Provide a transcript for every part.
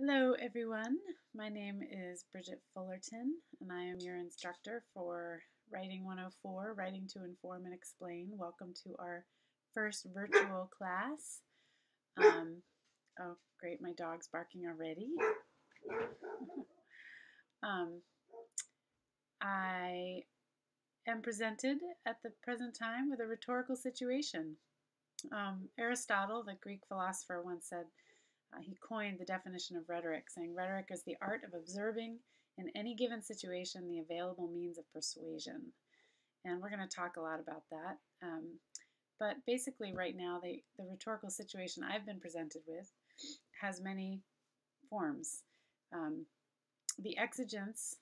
Hello everyone, my name is Bridget Fullerton and I am your instructor for Writing 104, Writing to Inform and Explain. Welcome to our first virtual class. Oh great, my dog's barking already. I am presented at the present time with a rhetorical situation. Aristotle, the Greek philosopher, once said, he coined the definition of rhetoric, saying rhetoric is the art of observing in any given situation the available means of persuasion. And we're going to talk a lot about that. But basically right now, the rhetorical situation I've been presented with has many forms. The exigence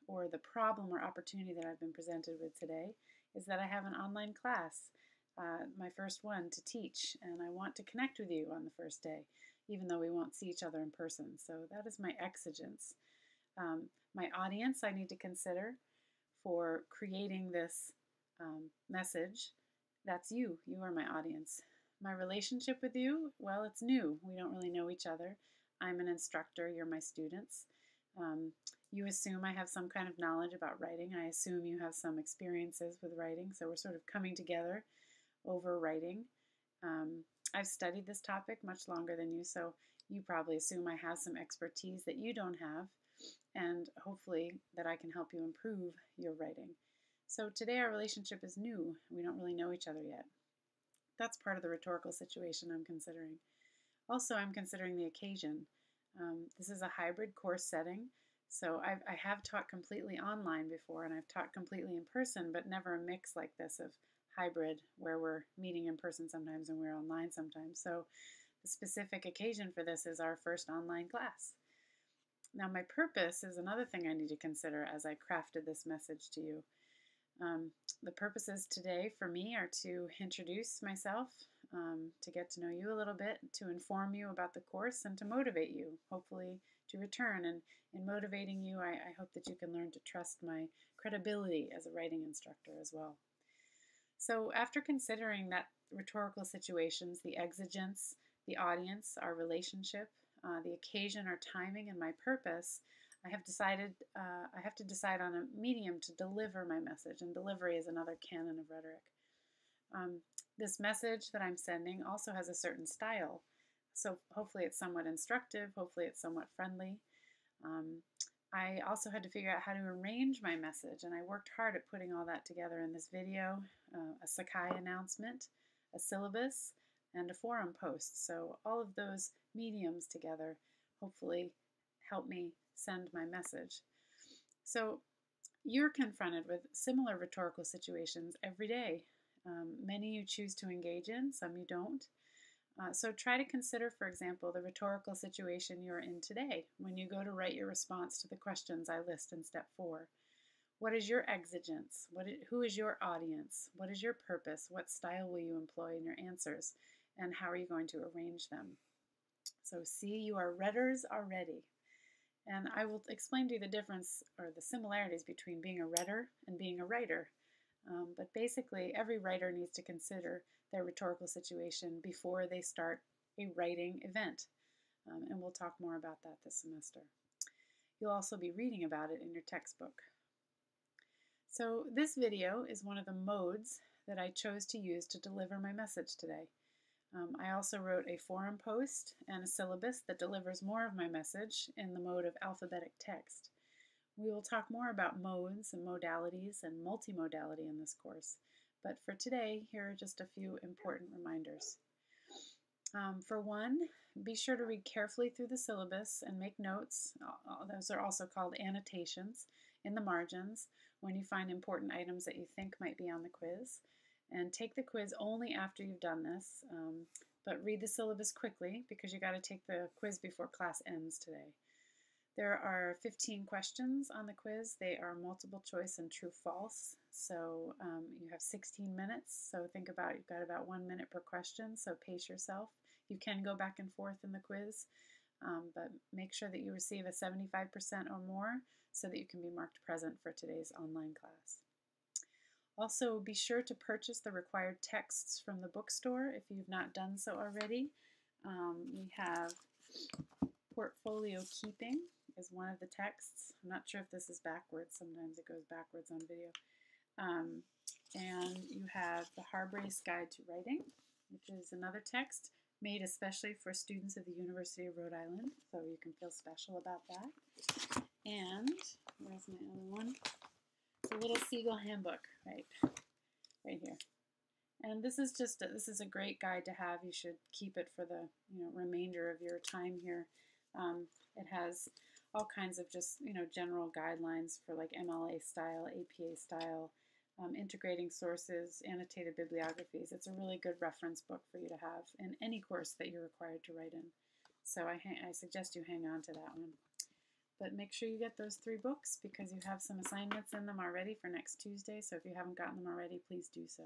or the problem or opportunity that I've been presented with today is that I have an online class, my first one to teach, and I want to connect with you on the first day, even though we won't see each other in person. So that is my exigence. My audience I need to consider for creating this message. That's you. You are my audience. My relationship with you, well, it's new. We don't really know each other. I'm an instructor. You're my students. You assume I have some kind of knowledge about writing. I assume you have some experiences with writing. So we're sort of coming together over writing. I've studied this topic much longer than you, so you probably assume I have some expertise that you don't have, and hopefully that I can help you improve your writing. So today our relationship is new. We don't really know each other yet. That's part of the rhetorical situation I'm considering. Also, I'm considering the occasion. This is a hybrid course setting, so I have taught completely online before, and I've taught completely in person, but never a mix like this of hybrid where we're meeting in person sometimes and we're online sometimes. So the specific occasion for this is our first online class. Now my purpose is another thing I need to consider as I crafted this message to you. The purposes today for me are to introduce myself, to get to know you a little bit, to inform you about the course, and to motivate you, hopefully to return. And in motivating you, I hope that you can learn to trust my credibility as a writing instructor as well. So after considering that rhetorical situations, the exigence, the audience, our relationship, the occasion, our timing, and my purpose, I have to decide on a medium to deliver my message, and delivery is another canon of rhetoric. This message that I'm sending also has a certain style, so hopefully it's somewhat instructive, hopefully it's somewhat friendly. I also had to figure out how to arrange my message, and I worked hard at putting all that together in this video, a Sakai announcement, a syllabus, and a forum post. So all of those mediums together hopefully help me send my message. So you're confronted with similar rhetorical situations every day. Many you choose to engage in, some you don't. So try to consider, for example, the rhetorical situation you're in today when you go to write your response to the questions I list in step 4. What is your exigence? Who is your audience? What is your purpose? What style will you employ in your answers? And how are you going to arrange them? So see, you are readers already. And I will explain to you the difference or the similarities between being a reader and being a writer. But basically, every writer needs to consider their rhetorical situation before they start a writing event. And we'll talk more about that this semester. You'll also be reading about it in your textbook. So this video is one of the modes that I chose to use to deliver my message today. I also wrote a forum post and a syllabus that delivers more of my message in the mode of alphabetic text. We will talk more about modes and modalities and multimodality in this course, but for today, here are just a few important reminders. For one, be sure to read carefully through the syllabus and make notes. Those are also called annotations in the margins when you find important items that you think might be on the quiz. And take the quiz only after you've done this, but read the syllabus quickly because you got to take the quiz before class ends today. There are 15 questions on the quiz. They are multiple choice and true-false. So you have 16 minutes. So think about, you've got about 1 minute per question. So pace yourself. You can go back and forth in the quiz, but make sure that you receive a 75% or more so that you can be marked present for today's online class. Also, be sure to purchase the required texts from the bookstore if you've not done so already. We have portfolio keeping is one of the texts. I'm not sure if this is backwards. Sometimes it goes backwards on video. And you have the Harbrace Guide to Writing, which is another text made especially for students of the University of Rhode Island, so you can feel special about that. And where's my other one? It's a little Seagull handbook, right here. And this is just this is a great guide to have. You should keep it for the remainder of your time here. It has all kinds of just general guidelines for like MLA style, APA style, integrating sources, annotated bibliographies. It's a really good reference book for you to have in any course that you're required to write in. So I suggest you hang on to that one. But make sure you get those 3 books because you have some assignments in them already for next Tuesday. So if you haven't gotten them already, please do so.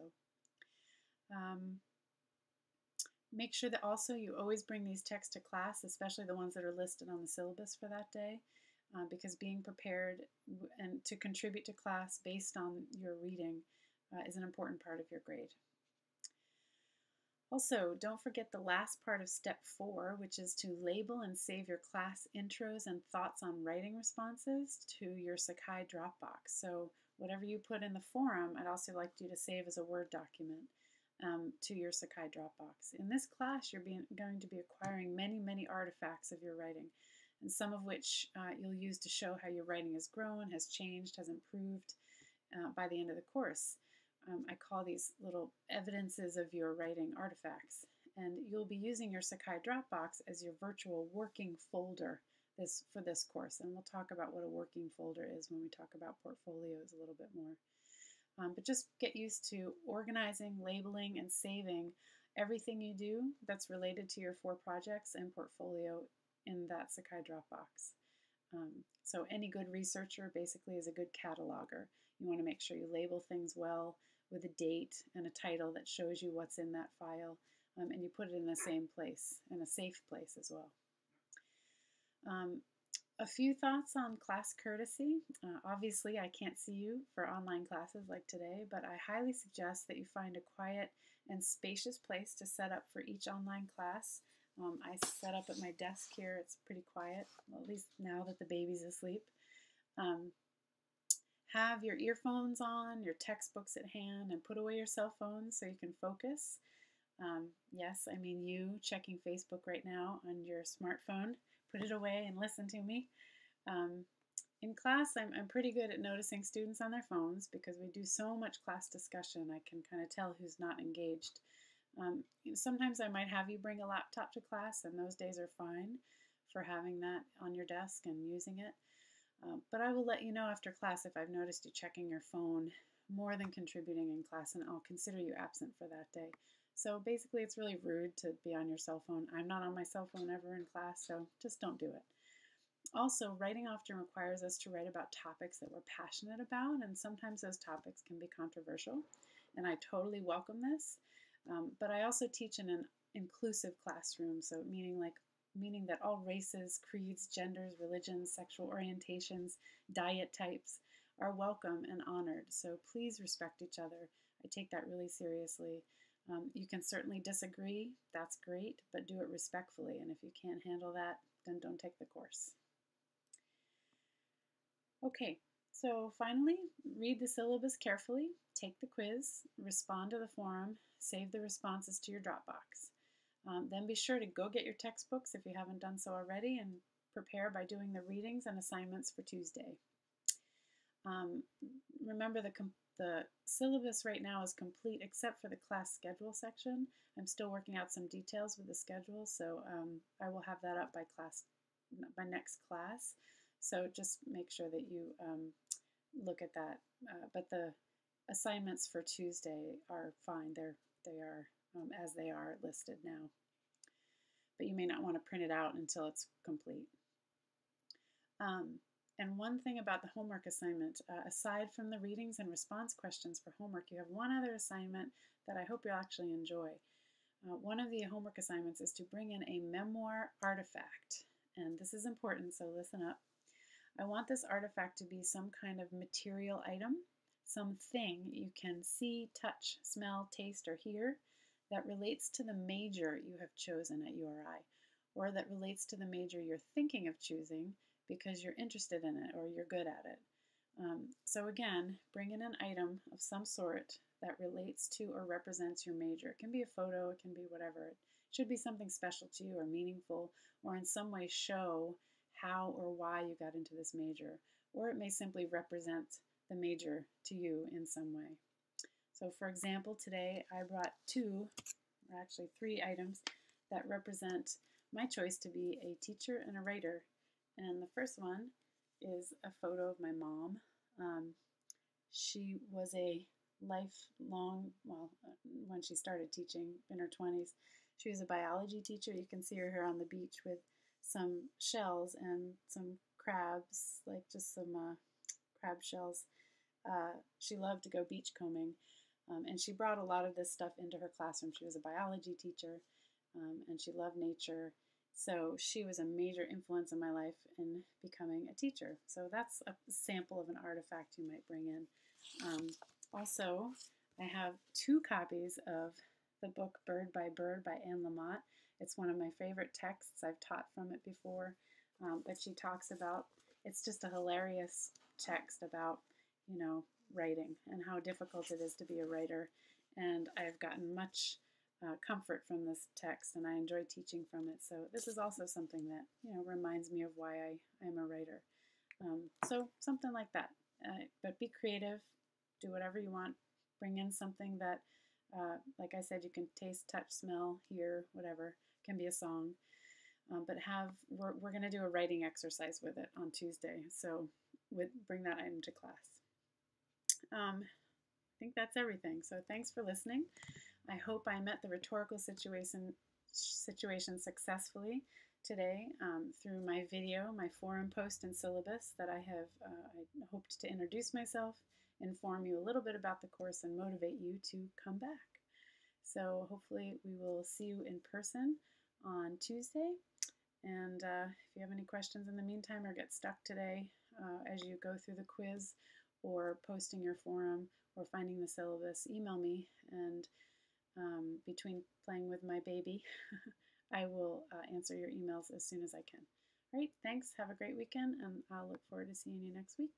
Make sure that also you always bring these texts to class, especially the ones that are listed on the syllabus for that day, because being prepared and to contribute to class based on your reading is an important part of your grade. Also, don't forget the last part of step 4, which is to label and save your class intros and thoughts on writing responses to your Sakai Dropbox. So whatever you put in the forum, I'd also like you to save as a Word document to your Sakai Dropbox. In this class, you're going to be acquiring many artifacts of your writing, and some of which you'll use to show how your writing has grown, has changed, has improved by the end of the course. I call these little evidences of your writing artifacts, and you'll be using your Sakai Dropbox as your virtual working folder for this course, and we'll talk about what a working folder is when we talk about portfolios a little bit more. But just get used to organizing, labeling, and saving everything you do that's related to your 4 projects and portfolio in that Sakai Dropbox. So any good researcher basically is a good cataloger. You want to make sure you label things well with a date and a title that shows you what's in that file, and you put it in the same place, in a safe place as well. A few thoughts on class courtesy. Obviously, I can't see you for online classes like today, but I highly suggest that you find a quiet and spacious place to set up for each online class. I set up at my desk here. It's pretty quiet, well, at least now that the baby's asleep. Have your earphones on, your textbooks at hand, and put away your cell phones so you can focus. Yes, I mean you checking Facebook right now on your smartphone. Put it away and listen to me. In class, I'm pretty good at noticing students on their phones because we do so much class discussion. I can kind of tell who's not engaged. Sometimes I might have you bring a laptop to class, and those days are fine for having that on your desk and using it. But I will let you know after class if I've noticed you checking your phone more than contributing in class, and I'll consider you absent for that day. So basically, it's really rude to be on your cell phone. I'm not on my cell phone ever in class, so just don't do it. Also, writing often requires us to write about topics that we're passionate about, and sometimes those topics can be controversial, and I totally welcome this. But I also teach in an inclusive classroom, so meaning that all races, creeds, genders, religions, sexual orientations, diet types are welcome and honored. So please respect each other. I take that really seriously. You can certainly disagree, that's great, but do it respectfully. And if you can't handle that, then don't take the course. Okay, so finally, read the syllabus carefully, take the quiz, respond to the forum, save the responses to your Dropbox. Then be sure to go get your textbooks if you haven't done so already, and prepare by doing the readings and assignments for Tuesday. Remember the syllabus right now is complete except for the class schedule section. I'm still working out some details with the schedule, so I will have that up by next class. So just make sure that you look at that. But the assignments for Tuesday are fine. They are as they are listed now. But you may not want to print it out until it's complete. And one thing about the homework assignment, aside from the readings and response questions for homework, you have one other assignment that I hope you'll actually enjoy. One of the homework assignments is to bring in a memoir artifact. And this is important, so listen up. I want this artifact to be some kind of material item, something you can see, touch, smell, taste, or hear that relates to the major you have chosen at URI. or that relates to the major you're thinking of choosing because you're interested in it or you're good at it. So again, bring in an item of some sort that relates to or represents your major. It can be a photo, it can be whatever. It should be something special to you or meaningful, or in some way show how or why you got into this major. Or it may simply represent the major to you in some way. So for example, today I brought two, or actually three items that represent my choice to be a teacher and a writer. And the first one is a photo of my mom. She was a lifelong, when she started teaching in her 20s, she was a biology teacher. You can see her here on the beach with some shells and some crabs, like just some crab shells. She loved to go beachcombing, and she brought a lot of this stuff into her classroom. She was a biology teacher, and she loved nature. So she was a major influence in my life in becoming a teacher. So that's a sample of an artifact you might bring in. Also, I have two copies of the book Bird by Bird by Anne Lamott. It's one of my favorite texts. I've taught from it before, but she talks about, it's just a hilarious text about, writing and how difficult it is to be a writer. And I've gotten much comfort from this text, and I enjoy teaching from it. So this is also something that reminds me of why I am a writer. So something like that. But be creative. Do whatever you want. Bring in something that, like I said, you can taste, touch, smell, hear, whatever. It can be a song. But we're going to do a writing exercise with it on Tuesday. So bring that item to class. I think that's everything. So thanks for listening. I hope I met the rhetorical situation successfully today through my video, my forum post and syllabus that I have. I hoped to introduce myself, inform you a little bit about the course, and motivate you to come back. So hopefully we will see you in person on Tuesday. And if you have any questions in the meantime or get stuck today as you go through the quiz or posting your forum or finding the syllabus, email me, and between playing with my baby, I will answer your emails as soon as I can. All right, thanks. Have a great weekend, and I'll look forward to seeing you next week.